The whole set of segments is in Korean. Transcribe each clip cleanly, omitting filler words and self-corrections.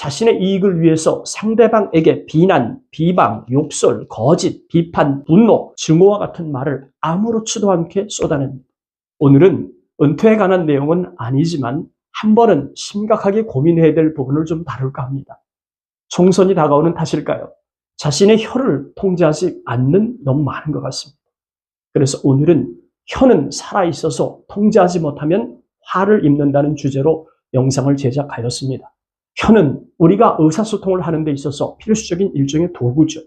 자신의 이익을 위해서 상대방에게 비난, 비방, 욕설, 거짓, 비판, 분노, 증오와 같은 말을 아무렇지도 않게 쏟아냅니다. 오늘은 은퇴에 관한 내용은 아니지만 한 번은 심각하게 고민해야 될 부분을 좀 다룰까 합니다. 총선이 다가오는 탓일까요? 자신의 혀를 통제하지 않는 너무 많은 것 같습니다. 그래서 오늘은 혀는 살아있어서 통제하지 못하면 화를 입는다는 주제로 영상을 제작하였습니다. 혀는 우리가 의사소통을 하는 데 있어서 필수적인 일종의 도구죠.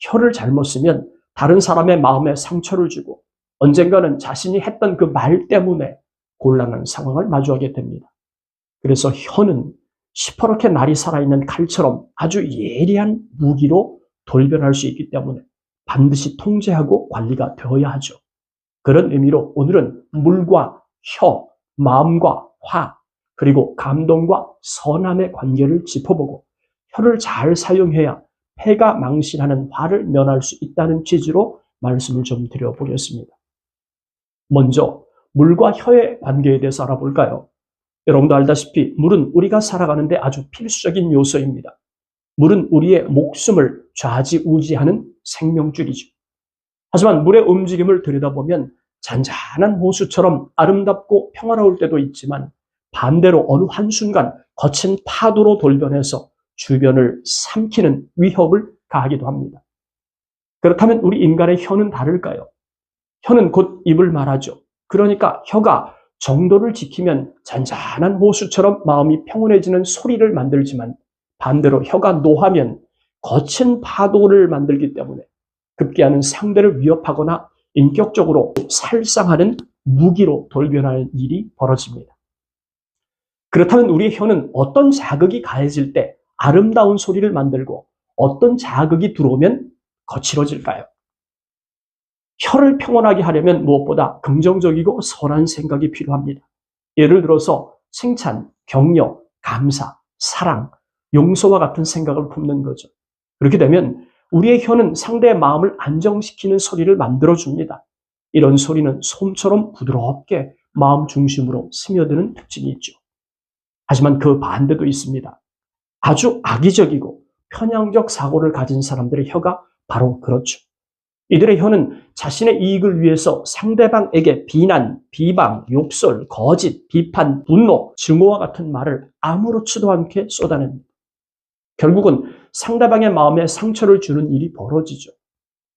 혀를 잘못 쓰면 다른 사람의 마음에 상처를 주고 언젠가는 자신이 했던 그 말 때문에 곤란한 상황을 마주하게 됩니다. 그래서 혀는 시퍼렇게 날이 살아있는 칼처럼 아주 예리한 무기로 돌변할 수 있기 때문에 반드시 통제하고 관리가 되어야 하죠. 그런 의미로 오늘은 물과 혀, 마음과 화, 그리고 감동과 선함의 관계를 짚어보고 혀를 잘 사용해야 폐가 망신하는 화를 면할 수 있다는 취지로 말씀을 좀 드려보겠습니다. 먼저 물과 혀의 관계에 대해서 알아볼까요? 여러분도 알다시피 물은 우리가 살아가는데 아주 필수적인 요소입니다. 물은 우리의 목숨을 좌지우지하는 생명줄이죠. 하지만 물의 움직임을 들여다보면 잔잔한 호수처럼 아름답고 평화로울 때도 있지만 반대로 어느 한순간 거친 파도로 돌변해서 주변을 삼키는 위협을 가하기도 합니다. 그렇다면 우리 인간의 혀는 다를까요? 혀는 곧 입을 말하죠. 그러니까 혀가 정도를 지키면 잔잔한 호수처럼 마음이 평온해지는 소리를 만들지만 반대로 혀가 노하면 거친 파도를 만들기 때문에 급기야는 상대를 위협하거나 인격적으로 살상하는 무기로 돌변하는 일이 벌어집니다. 그렇다면 우리의 혀는 어떤 자극이 가해질 때 아름다운 소리를 만들고 어떤 자극이 들어오면 거칠어질까요? 혀를 평온하게 하려면 무엇보다 긍정적이고 선한 생각이 필요합니다. 예를 들어서 칭찬, 격려, 감사, 사랑, 용서와 같은 생각을 품는 거죠. 그렇게 되면 우리의 혀는 상대의 마음을 안정시키는 소리를 만들어줍니다. 이런 소리는 솜처럼 부드럽게 마음 중심으로 스며드는 특징이 있죠. 하지만 그 반대도 있습니다. 아주 악의적이고 편향적 사고를 가진 사람들의 혀가 바로 그렇죠. 이들의 혀는 자신의 이익을 위해서 상대방에게 비난, 비방, 욕설, 거짓, 비판, 분노, 증오와 같은 말을 아무렇지도 않게 쏟아냅니다. 결국은 상대방의 마음에 상처를 주는 일이 벌어지죠.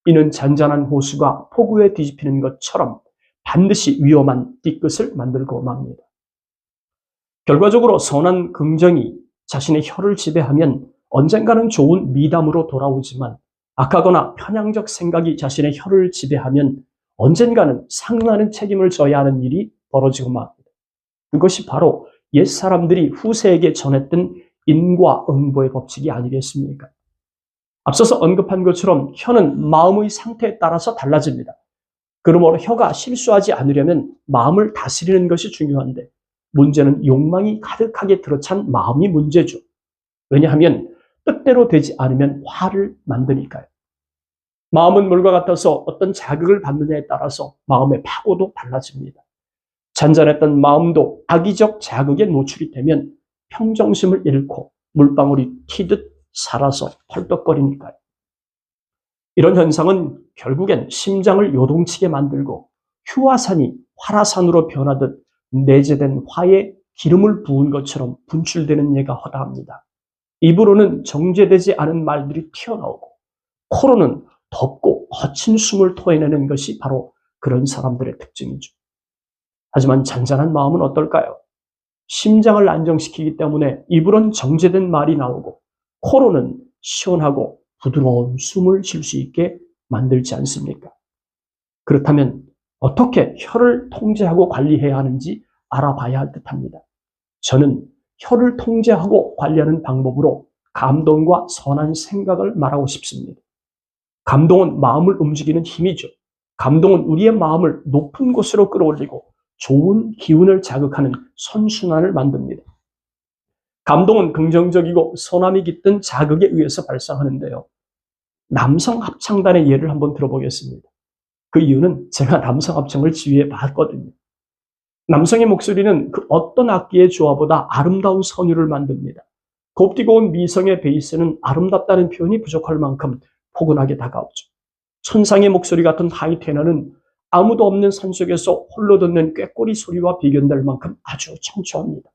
이는 잔잔한 호수가 폭우에 뒤집히는 것처럼 반드시 위험한 띠끝을 만들고 맙니다. 결과적으로 선한 긍정이 자신의 혀를 지배하면 언젠가는 좋은 미담으로 돌아오지만 악하거나 편향적 생각이 자신의 혀를 지배하면 언젠가는 상응하는 책임을 져야 하는 일이 벌어지고 맙니다. 그것이 바로 옛사람들이 후세에게 전했던 인과응보의 법칙이 아니겠습니까? 앞서서 언급한 것처럼 혀는 마음의 상태에 따라서 달라집니다. 그러므로 혀가 실수하지 않으려면 마음을 다스리는 것이 중요한데 문제는 욕망이 가득하게 들어찬 마음이 문제죠. 왜냐하면 뜻대로 되지 않으면 화를 만드니까요. 마음은 물과 같아서 어떤 자극을 받느냐에 따라서 마음의 파고도 달라집니다. 잔잔했던 마음도 악의적 자극에 노출이 되면 평정심을 잃고 물방울이 튀듯 살아서 펄떡거리니까요. 이런 현상은 결국엔 심장을 요동치게 만들고 휴화산이 활화산으로 변하듯 내재된 화에 기름을 부은 것처럼 분출되는 예가 허다합니다. 입으로는 정제되지 않은 말들이 튀어나오고 코로는 덥고 거친 숨을 토해내는 것이 바로 그런 사람들의 특징이죠. 하지만 잔잔한 마음은 어떨까요? 심장을 안정시키기 때문에 입으로는 정제된 말이 나오고 코로는 시원하고 부드러운 숨을 쉴 수 있게 만들지 않습니까? 그렇다면 어떻게 혀를 통제하고 관리해야 하는지 알아봐야 할 듯합니다. 저는 혀를 통제하고 관리하는 방법으로 감동과 선한 생각을 말하고 싶습니다. 감동은 마음을 움직이는 힘이죠. 감동은 우리의 마음을 높은 곳으로 끌어올리고 좋은 기운을 자극하는 선순환을 만듭니다. 감동은 긍정적이고 선함이 깃든 자극에 의해서 발생하는데요. 남성 합창단의 예를 한번 들어보겠습니다. 그 이유는 제가 남성 합창을 지휘해 봤거든요. 남성의 목소리는 그 어떤 악기의 조화보다 아름다운 선율을 만듭니다. 곱디고 온 미성의 베이스는 아름답다는 표현이 부족할 만큼 포근하게 다가오죠. 천상의 목소리 같은 하이 테너는 아무도 없는 산속에서 홀로 듣는 꾀꼬리 소리와 비견될 만큼 아주 청초합니다.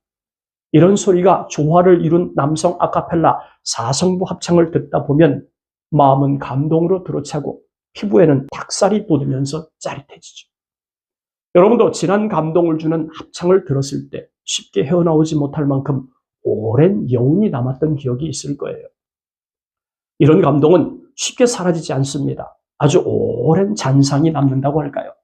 이런 소리가 조화를 이룬 남성 아카펠라 4성부 합창을 듣다 보면 마음은 감동으로 들어차고 피부에는 닭살이 돋으면서 짜릿해지죠. 여러분도 지난 감동을 주는 합창을 들었을 때 쉽게 헤어나오지 못할 만큼 오랜 여운이 남았던 기억이 있을 거예요. 이런 감동은 쉽게 사라지지 않습니다. 아주 오랜 잔상이 남는다고 할까요?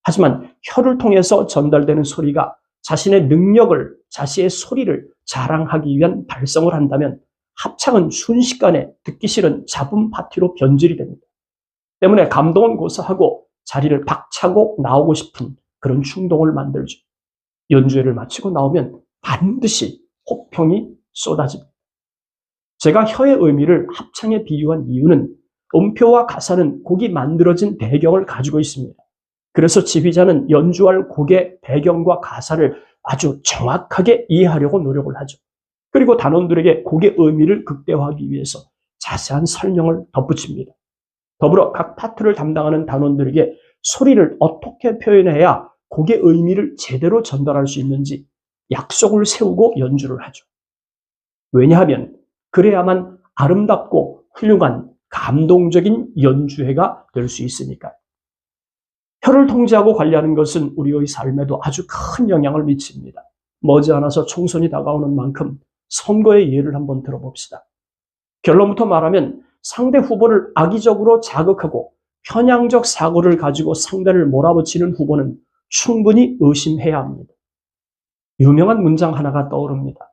하지만 혀를 통해서 전달되는 소리가 자신의 능력을, 자신의 소리를 자랑하기 위한 발성을 한다면 합창은 순식간에 듣기 싫은 잡음 파티로 변질이 됩니다. 때문에 감동은 고사하고 자리를 박차고 나오고 싶은 그런 충동을 만들죠. 연주회를 마치고 나오면 반드시 호평이 쏟아집니다. 제가 혀의 의미를 합창에 비유한 이유는 음표와 가사는 곡이 만들어진 배경을 가지고 있습니다. 그래서 지휘자는 연주할 곡의 배경과 가사를 아주 정확하게 이해하려고 노력을 하죠. 그리고 단원들에게 곡의 의미를 극대화하기 위해서 자세한 설명을 덧붙입니다. 더불어 각 파트를 담당하는 단원들에게 소리를 어떻게 표현해야 곡의 의미를 제대로 전달할 수 있는지 약속을 세우고 연주를 하죠. 왜냐하면 그래야만 아름답고 훌륭한 감동적인 연주회가 될 수 있으니까요. 혀를 통제하고 관리하는 것은 우리의 삶에도 아주 큰 영향을 미칩니다. 머지않아서 총선이 다가오는 만큼 선거의 예를 한번 들어봅시다. 결론부터 말하면 상대 후보를 악의적으로 자극하고 편향적 사고를 가지고 상대를 몰아붙이는 후보는 충분히 의심해야 합니다. 유명한 문장 하나가 떠오릅니다.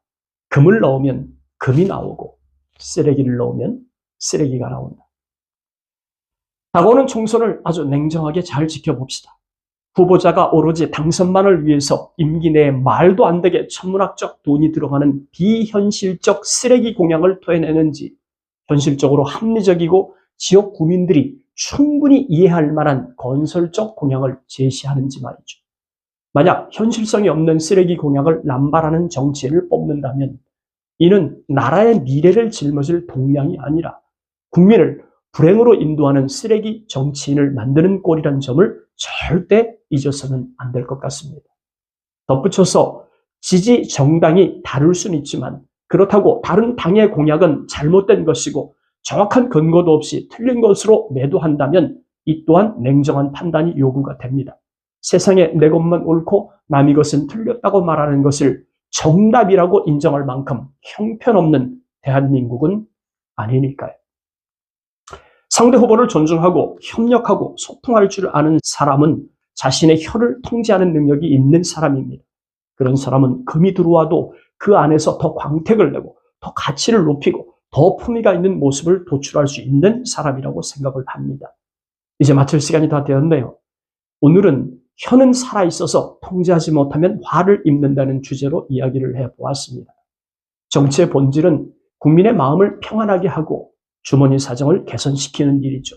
금을 넣으면 금이 나오고 쓰레기를 넣으면 쓰레기가 나온다. 다가오는 총선을 아주 냉정하게 잘 지켜봅시다. 후보자가 오로지 당선만을 위해서 임기 내에 말도 안 되게 천문학적 돈이 들어가는 비현실적 쓰레기 공약을 토해내는지 현실적으로 합리적이고 지역 구민들이 충분히 이해할 만한 건설적 공약을 제시하는지 말이죠. 만약 현실성이 없는 쓰레기 공약을 남발하는 정치인을 뽑는다면 이는 나라의 미래를 짊어질 동량이 아니라 국민을 불행으로 인도하는 쓰레기 정치인을 만드는 꼴이라는 점을 절대 잊어서는 안 될 것 같습니다. 덧붙여서 지지 정당이 다를 수는 있지만 그렇다고 다른 당의 공약은 잘못된 것이고 정확한 근거도 없이 틀린 것으로 매도한다면 이 또한 냉정한 판단이 요구가 됩니다. 세상에 내 것만 옳고 남의 것은 틀렸다고 말하는 것을 정답이라고 인정할 만큼 형편없는 대한민국은 아니니까요. 상대 후보를 존중하고 협력하고 소통할 줄 아는 사람은 자신의 혀를 통제하는 능력이 있는 사람입니다. 그런 사람은 금이 들어와도 그 안에서 더 광택을 내고 더 가치를 높이고 더 품위가 있는 모습을 도출할 수 있는 사람이라고 생각을 합니다. 이제 마칠 시간이 다 되었네요. 오늘은 혀는 살아있어서 통제하지 못하면 화를 입는다는 주제로 이야기를 해보았습니다. 정치의 본질은 국민의 마음을 평안하게 하고 주머니 사정을 개선시키는 일이죠.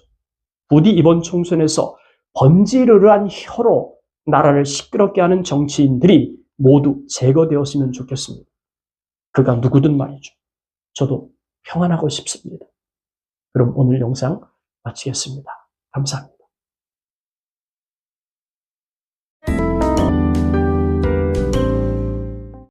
부디 이번 총선에서 번지르르한 혀로 나라를 시끄럽게 하는 정치인들이 모두 제거되었으면 좋겠습니다. 그가 누구든 말이죠. 저도 평안하고 싶습니다. 그럼 오늘 영상 마치겠습니다. 감사합니다.